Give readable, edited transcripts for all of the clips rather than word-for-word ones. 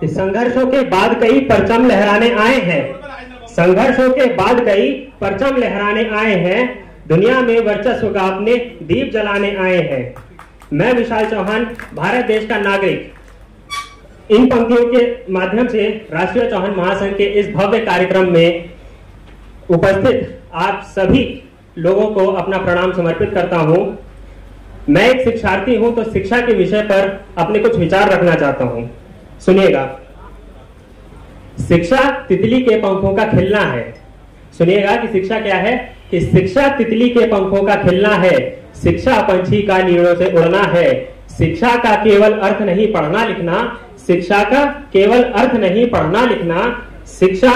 संघर्षों के बाद कई परचम लहराने आए हैं, संघर्षों के बाद कई परचम लहराने आए हैं, दुनिया में वर्चस्व का अपने दीप जलाने आए हैं। मैं विशाल चौहान, भारत देश का नागरिक, इन पंक्तियों के माध्यम से राष्ट्रीय चौहान महासंघ के इस भव्य कार्यक्रम में उपस्थित आप सभी लोगों को अपना प्रणाम समर्पित करता हूं। मैं एक शिक्षार्थी हूं, तो शिक्षा के विषय पर अपने कुछ विचार रखना चाहता हूं। सुनिएगा। शिक्षा तितली के पंखों का खिलना है। सुनिएगा कि शिक्षा क्या है, कि शिक्षा तितली के पंखों का खिलना है, शिक्षा पंछी का नीड़ों से उड़ना है। शिक्षा का केवल अर्थ नहीं पढ़ना लिखना, शिक्षा का केवल अर्थ नहीं पढ़ना लिखना, शिक्षा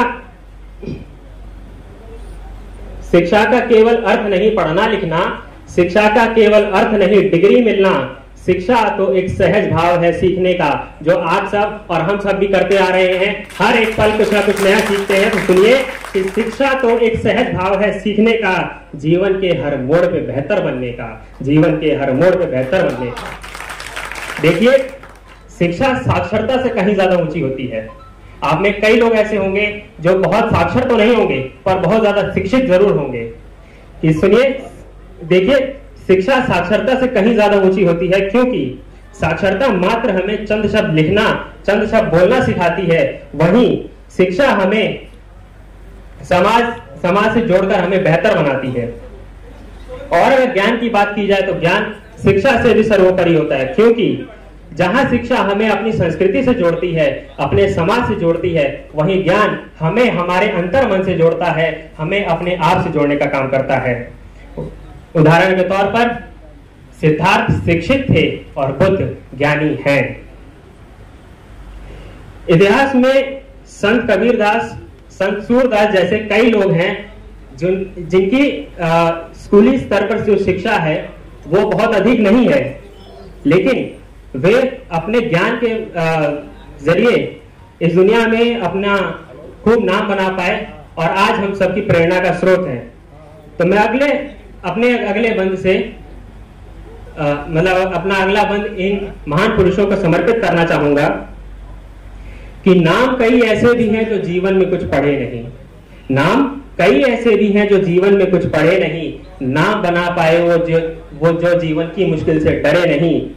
का केवल अर्थ नहीं पढ़ना लिखना, शिक्षा का केवल अर्थ नहीं डिग्री मिलना। शिक्षा तो एक सहज भाव है सीखने का, जो आप सब और हम सब भी करते आ रहे हैं। हर एक पल कुछ ना कुछ नया सीखते हैं। तो सुनिए कि शिक्षा तो एक सहज भाव है सीखने का, जीवन के हर मोड़ पे बेहतर बनने का, जीवन के हर मोड़ पे बेहतर बनने का। देखिए, शिक्षा साक्षरता से कहीं ज्यादा ऊंची होती है। आप में कई लोग ऐसे होंगे जो बहुत साक्षर तो नहीं होंगे, पर बहुत ज्यादा शिक्षित जरूर होंगे। कि सुनिए, देखिए, शिक्षा साक्षरता से कहीं ज्यादा ऊंची होती है, क्योंकि साक्षरता मात्र हमें चंद शब्द लिखना, चंद शब्द बोलना सिखाती है, वहीं शिक्षा हमें समाज से जोड़कर हमें बेहतर बनाती है। और अगर ज्ञान की बात की जाए तो ज्ञान शिक्षा से भी सर्वोपरि होता है, क्योंकि जहां शिक्षा हमें अपनी संस्कृति से जोड़ती है, अपने समाज से जोड़ती है, वहीं ज्ञान हमें हमारे अंतर मन से जोड़ता है, हमें अपने आप से जोड़ने का काम करता है। उदाहरण के तौर पर सिद्धार्थ शिक्षित थे और बुद्ध ज्ञानी हैं। इतिहास में संत कबीरदास, संत सूरदास जैसे कई लोग हैं जिनकी स्कूली स्तर पर जो शिक्षा है वो बहुत अधिक नहीं है, लेकिन वे अपने ज्ञान के जरिए इस दुनिया में अपना खूब नाम बना पाए और आज हम सबकी प्रेरणा का स्रोत हैं। तो मैं अपने अगले बंद से मतलब अपना अगला बंद इन महान पुरुषों को समर्पित करना चाहूंगा कि नाम कई ऐसे भी हैं जो जीवन में कुछ पढ़े नहीं, नाम कई ऐसे भी हैं जो जीवन में कुछ पढ़े नहीं, नाम बना पाए वो जो जीवन की मुश्किल से डरे नहीं।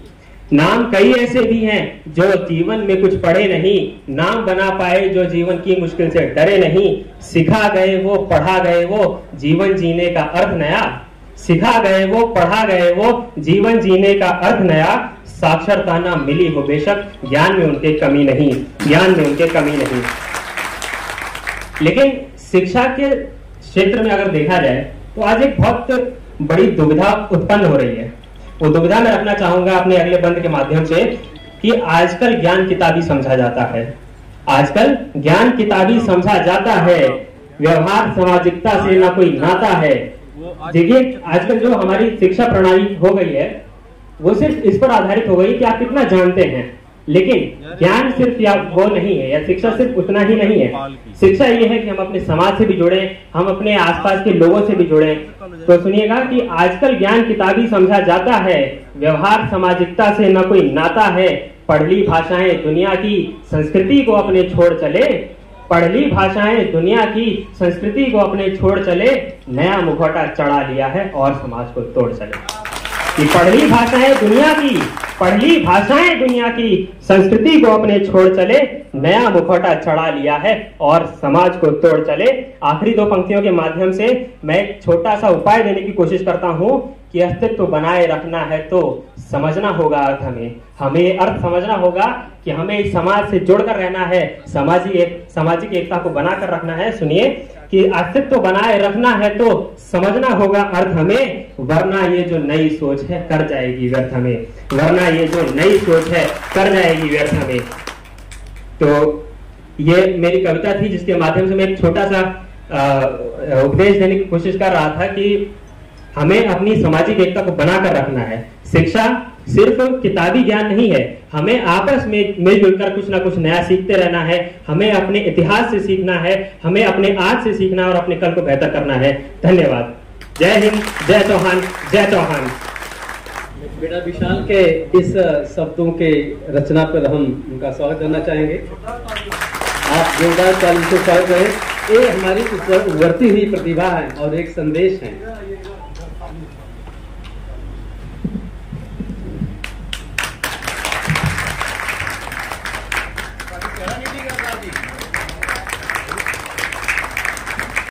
नाम कई ऐसे भी हैं जो जीवन में कुछ पढ़े नहीं, नाम बना पाए जो जीवन की मुश्किल से डरे नहीं। सिखा गए वो, पढ़ा गए वो, जीवन जीने का अर्थ नया। सिखा गए वो, पढ़ा गए वो, जीवन जीने का अर्थ नया। साक्षरता ना मिली हो बेशक, ज्ञान में उनके कमी नहीं, ज्ञान में उनके कमी नहीं। लेकिन शिक्षा के क्षेत्र में अगर देखा जाए तो आज एक बहुत बड़ी दुविधा उत्पन्न हो रही है। वो दुविधा मैं रखना चाहूंगा अपने अगले बंद के माध्यम से कि आजकल ज्ञान किताबी समझा जाता है, आजकल ज्ञान किताबी समझा जाता है, व्यवहार सामाजिकता से ना कोई नाता है। देखिए, आजकल जो हमारी शिक्षा प्रणाली हो गई है वो सिर्फ इस पर आधारित हो गई कि आप कितना जानते हैं, लेकिन ज्ञान सिर्फ या वो नहीं है, या शिक्षा सिर्फ उतना ही नहीं है। शिक्षा ये है कि हम अपने समाज से भी जुड़े, हम अपने आसपास के लोगों से भी जुड़े। तो सुनिएगा कि आजकल ज्ञान किताबी समझा जाता है, व्यवहार सामाजिकता से न कोई नाता है। पढ़ली भाषाएं दुनिया की संस्कृति को अपने छोड़ चले, पढ़ली भाषाएं दुनिया की संस्कृति को अपने छोड़ चले, नया मुखौटा चढ़ा लिया है और समाज को तोड़ चले। कि पढ़ली भाषाएं दुनिया की संस्कृति को अपने छोड़ चले, नया मुखौटा चढ़ा लिया है और समाज को तोड़ चले। आखिरी दो पंक्तियों के माध्यम से मैं एक छोटा सा उपाय देने की कोशिश करता हूं कि अस्तित्व बनाए रखना है तो समझना होगा अर्थ, हमें अर्थ समझना होगा कि हमें इस समाज से जोड़कर रहना है, सामाजिक एकता को बनाकर रखना है। सुनिए कि अस्तित्व बनाए रखना है तो समझना होगा अर्थ हमें, वरना ये जो नई सोच है कर जाएगी व्यर्थ हमें, वरना ये जो नई सोच है कर जाएगी व्यर्थ हमें। तो ये मेरी कविता थी जिसके माध्यम से मैं एक छोटा सा उपदेश देने की कोशिश कर रहा था कि हमें अपनी सामाजिक एकता को बनाकर रखना है। शिक्षा सिर्फ किताबी ज्ञान नहीं है, हमें आपस में मिलजुल कर कुछ ना कुछ नया सीखते रहना है, हमें अपने इतिहास से सीखना है, हमें अपने आज से सीखना और अपने कल को बेहतर करना है। धन्यवाद। जय हिंद, जय चौहान, जय चौहान। बेटा विशाल के इस शब्दों के रचना पर हम उनका स्वागत करना चाहेंगे। आप जोरदार ताली से स्वागत करें। ये हमारी उभरती हुई प्रतिभा है और एक संदेश है।